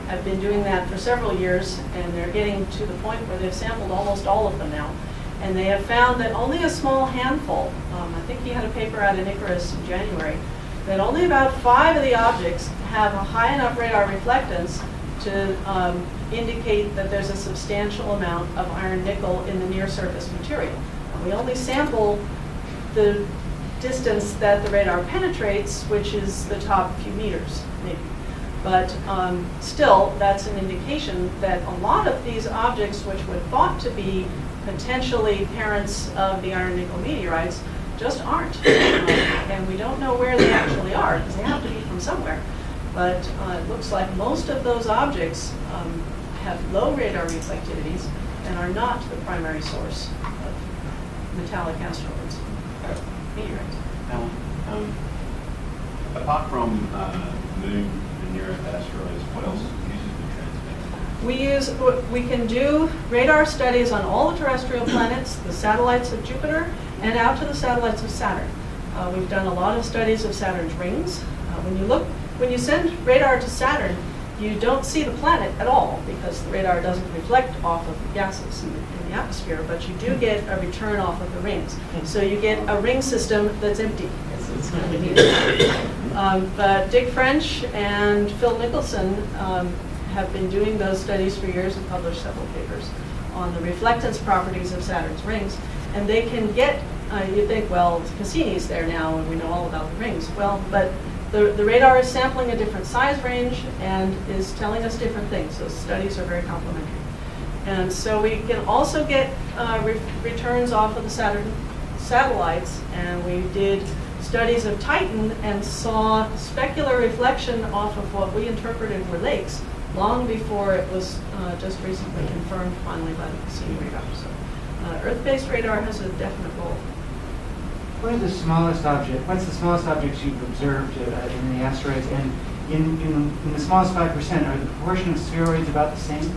have been doing that for several years, and they're getting to the point where they've sampled almost all of them now. And they have found that only a small handful, I think he had a paper out in Icarus in January, that only about 5 of the objects have a high enough radar reflectance to indicate that there's a substantial amount of iron nickel in the near surface material. And we only sample the distance that the radar penetrates, which is the top few meters, maybe. But still, that's an indication that a lot of these objects, which were thought to be potentially parents of the iron nickel meteorites, just aren't. And we don't know where they actually are, because they have to be from somewhere. But it looks like most of those objects have low radar reflectivities and are not the primary source of metallic asteroids. Meteorites. Apart from moon and near-Earth asteroids, what else uses the transmitter? We can do radar studies on all the terrestrial planets, the satellites of Jupiter, and out to the satellites of Saturn. We've done a lot of studies of Saturn's rings. When you send radar to Saturn, you don't see the planet at all because the radar doesn't reflect off of the gases in the atmosphere, but you do get a return off of the rings. So you get a ring system that's empty. It's kind of neat. But Dick French and Phil Nicholson have been doing those studies for years and published several papers on the reflectance properties of Saturn's rings. And they can get, you think, well, Cassini's there now and we know all about the rings. Well, but the radar is sampling a different size range and is telling us different things. Those studies are very complementary. And so we can also get returns off of the Saturn satellites, and we did studies of Titan and saw specular reflection off of what we interpreted were lakes long before it was just recently confirmed finally by the Cassini radar. So Earth-based radar has a definite role. What's the smallest objects you've observed in the asteroids? And in the smallest 5%, are the proportion of spheroids about the same?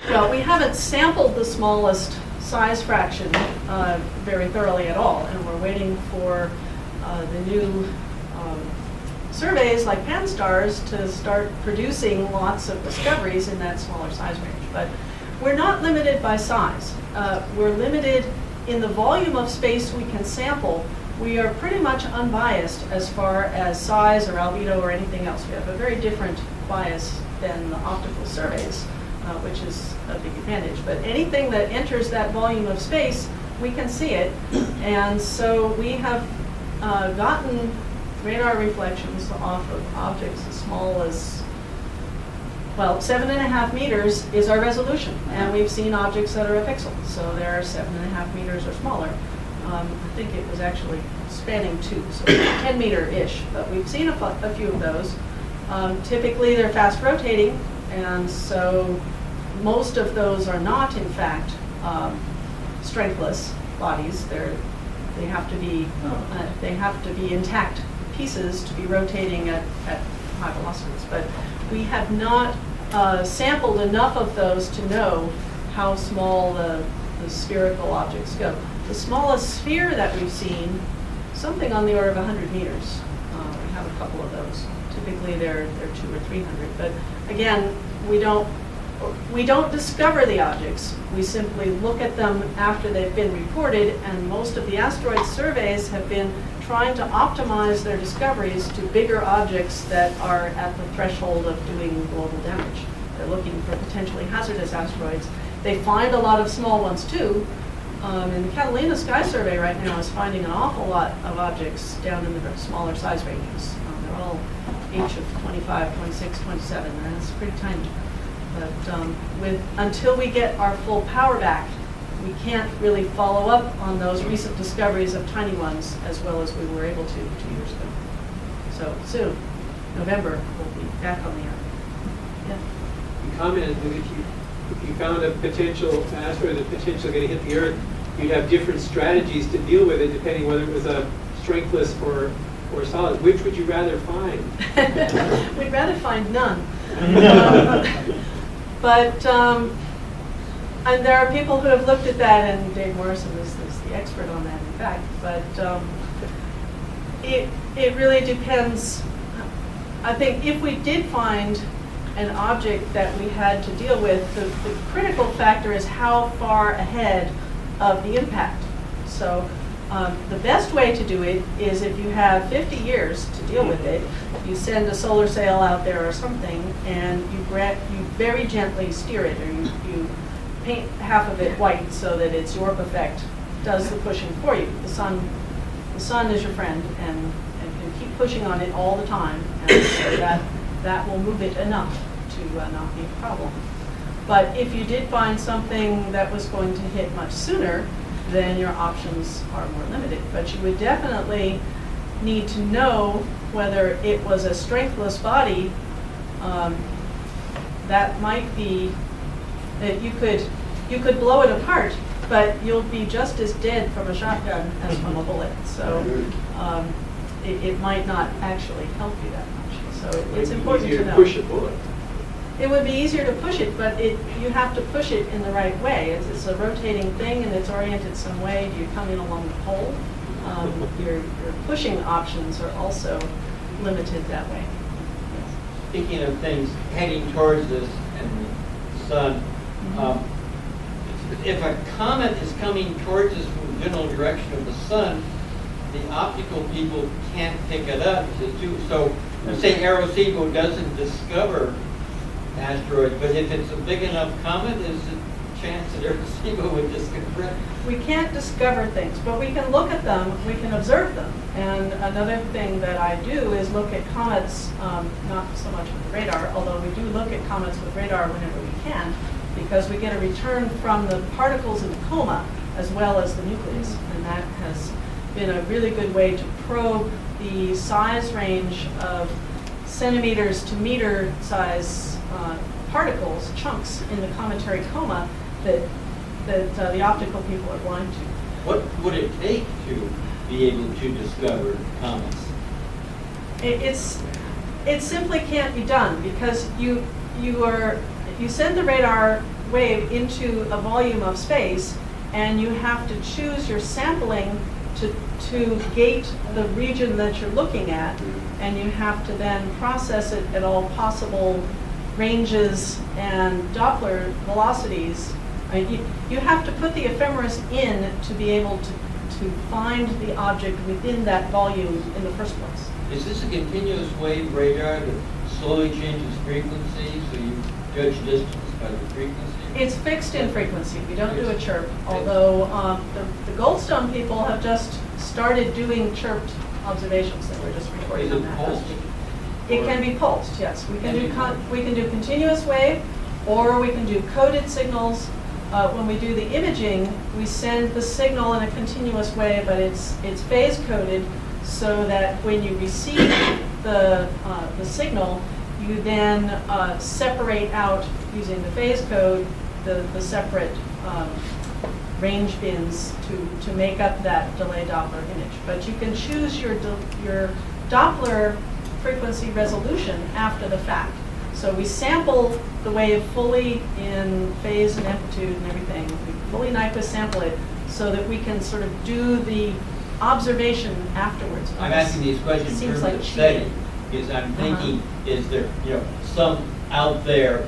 Well, we haven't sampled the smallest size fraction very thoroughly at all, and we're waiting for the new surveys like Pan-STARRS to start producing lots of discoveries in that smaller size range. But we're not limited by size. We're limited in the volume of space we can sample. We are pretty much unbiased as far as size or albedo or anything else. We have a very different bias than the optical surveys, which is a big advantage. But anything that enters that volume of space, we can see it. And so we have gotten radar reflections off of objects as small as, well, 7.5 meters is our resolution. And we've seen objects that are a pixel. So they're 7.5 meters or smaller. I think it was actually spanning 2, so 10 meter-ish. But we've seen a few of those. Typically, they're fast rotating, and so most of those are not, in fact, strengthless bodies. They have to be intact pieces to be rotating at high velocities. But we have not sampled enough of those to know how small the spherical objects go. The smallest sphere that we've seen, something on the order of 100 meters. We have a couple of those. Typically, they're 200 or 300. But again, we don't discover the objects. We simply look at them after they've been reported, and most of the asteroid surveys have been trying to optimize their discoveries to bigger objects that are at the threshold of doing global damage. They're looking for potentially hazardous asteroids. They find a lot of small ones too. And the Catalina Sky Survey right now is finding an awful lot of objects down in the smaller size ranges. They're all H of 25, 26, 27, and it's pretty tiny. But until we get our full power back, we can't really follow up on those recent discoveries of tiny ones as well as we were able to 2 years ago. So soon, November, we'll be back on the air. Yeah. You commented that if you found a potential asteroid, a potential going to hit the Earth, you'd have different strategies to deal with it depending whether it was a strengthless or solid. Which would you rather find? We'd rather find none. And there are people who have looked at that, and Dave Morrison is the expert on that, in fact. But it really depends. I think if we did find an object that we had to deal with, the critical factor is how far ahead of the impact. So the best way to do it is if you have 50 years to deal with it, you send a solar sail out there or something, and you very gently steer it, or you paint half of it white so that its Yorp effect does the pushing for you. The sun is your friend, and can keep pushing on it all the time, and so that will move it enough to not be a problem. But if you did find something that was going to hit much sooner, then your options are more limited. But you would definitely need to know whether it was a strengthless body. That might be that you could blow it apart, but you'll be just as dead from a shotgun as from a bullet. So it might not actually help you that much. So it's important to know. Push a bullet. It would be easier to push it, but you have to push it in the right way. It's a rotating thing, and it's oriented some way. Do you come in along the pole? Your pushing options are also limited that way. Speaking of things heading towards us and the sun, if a comet is coming towards us from the general direction of the sun, the optical people can't pick it up. So say Arecibo doesn't discover asteroid, but if it's a big enough comet, there's a chance that Arecibo would discover it. We can't discover things, but we can look at them, we can observe them. And another thing that I do is look at comets, not so much with radar, although we do look at comets with radar whenever we can, because we get a return from the particles in the coma as well as the nucleus. And that has been a really good way to probe the size range of centimeters to meter size particles, chunks in the cometary coma that the optical people are blind to. What would it take to be able to discover comets? It simply can't be done because you send the radar wave into a volume of space, and you have to choose your sampling to gate the region that you're looking at, and you have to then process it at all possible ranges and Doppler velocities. I mean, you have to put the ephemeris in to be able to find the object within that volume in the first place. Is this a continuous wave radar that slowly changes frequency, so you judge distance by the frequency? It's fixed in frequency. We don't do a chirp, although the Goldstone people have just started doing chirped observations that we're just recording Is on it that. pulsed? It can be pulsed, yes. We can do continuous wave, or we can do coded signals. When we do the imaging, we send the signal in a continuous way, but it's phase coded, so that when you receive the signal, you then separate out using the phase code the separate range bins to make up that delay Doppler image. But you can choose your Doppler frequency resolution after the fact. So we sample the wave fully in phase and amplitude and everything. We fully Nyquist sample it so that we can sort of do the observation afterwards. I'm asking these questions in Seems terms like of cheating. SETI, because I'm thinking, is there, some out there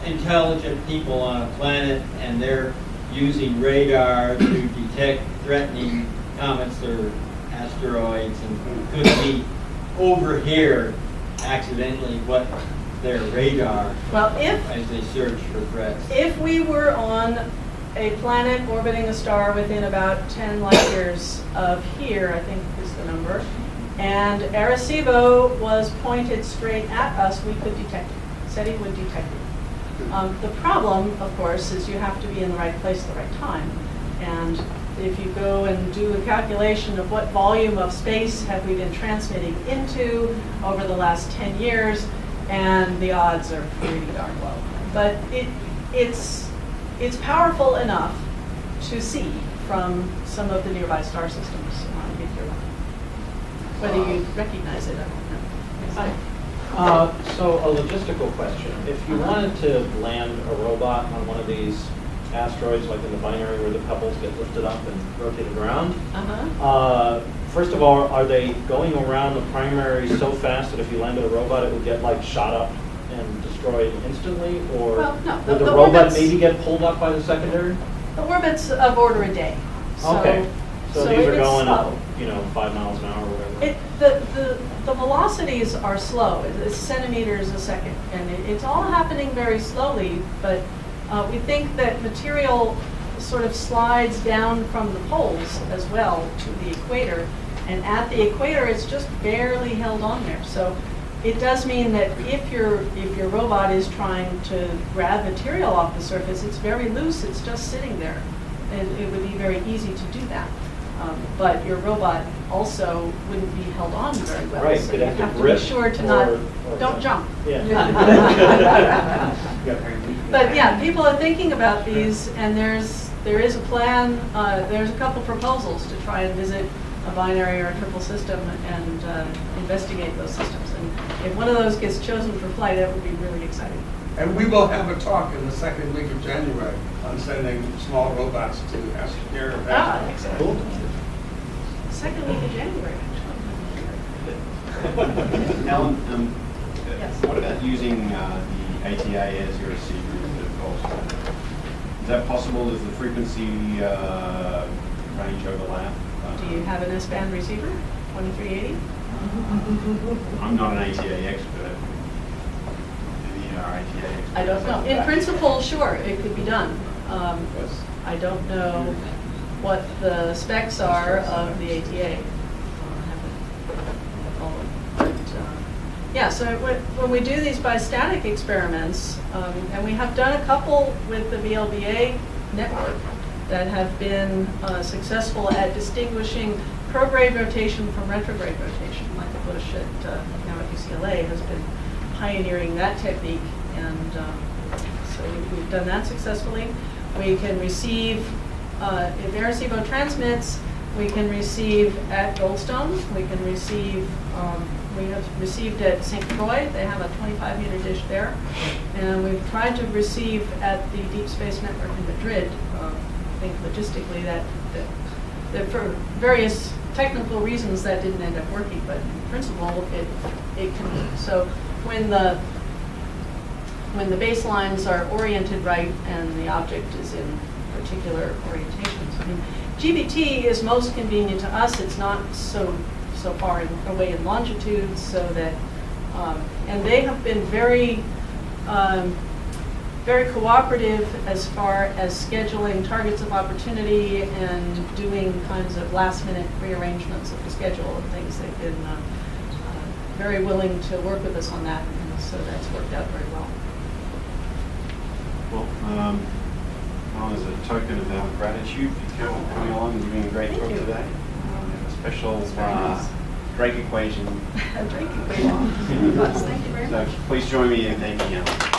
intelligent people on a planet, and they're using radar to detect threatening comets or asteroids, and could we overhear accidentally what their radar Well, as they search for threats? if we were on a planet orbiting a star within about 10 light years of here, I think is the number, and Arecibo was pointed straight at us, we could detect it. SETI would detect it. The problem, of course, is you have to be in the right place at the right time. And if you go and do a calculation of what volume of space have we been transmitting into over the last 10 years, and the odds are pretty darn low. But it's powerful enough to see from some of the nearby star systems, if you're lucky. Whether you recognize it, I don't know. So a logistical question. If you wanted to land a robot on one of these asteroids, like in the binary where the pebbles get lifted up and rotated around, first of all, are they going around the primary so fast that if you landed a robot, it would get like shot up and destroyed instantly? Or Well, no, would the the robot orbits- maybe get pulled up by the secondary? The orbit's of order a day. Okay. So these if are it's going slow, up, 5 miles an hour or whatever. The velocities are slow. It's centimeters a second, and it's all happening very slowly. But we think that material sort of slides down from the poles as well to the equator, and at the equator, it's just barely held on there. So it does mean that if your robot is trying to grab material off the surface, it's very loose. It's just sitting there, and it would be very easy to do that. But your robot also wouldn't be held on very well. Right, So you'd you have to have to be grip sure to or- not, or don't jump. Yeah. But yeah, people are thinking about these, and there is a plan, there's a couple proposals to try and visit a binary or a triple system and investigate those systems. And if one of those gets chosen for flight, that would be really exciting. And we will have a talk in the second week of January on sending small robots to near Excellent. Cool. Second week of January. Alan, Yes. what about using the ATA as your receiver instead of Goldstone? Is that possible? Does the frequency range overlap? Do you have an S-band receiver, 2380? I'm not an ATA expert. Maybe our ATA expert. I don't know. In principle, sure, it could be done. Yes. I don't know what the specs are of the ATA. Yeah, so when we do these bistatic experiments, and we have done a couple with the VLBA network that have been successful at distinguishing prograde rotation from retrograde rotation. Michael Bush now at UCLA has been pioneering that technique, and so we've done that successfully. We can receive, if Arecibo transmits, we can receive at Goldstone, we can receive, we have received at St. Croix, they have a 25-meter dish there, and we've tried to receive at the Deep Space Network in Madrid, think logistically that for various technical reasons that didn't end up working, but in principle, it can. So when the baselines are oriented right and the object is in particular orientations. I mean, GBT is most convenient to us. It's not so far away in longitudes, so that, and they have been very, very cooperative as far as scheduling targets of opportunity and doing kinds of last-minute rearrangements of the schedule and things. They've been very willing to work with us on that, and so that's worked out very well. Well, as a token of gratitude for coming along and giving a great Thank talk you. today. A special That's very nice. Drake equation. A Drake equation. Thank you very much. So please join me in thanking Howell.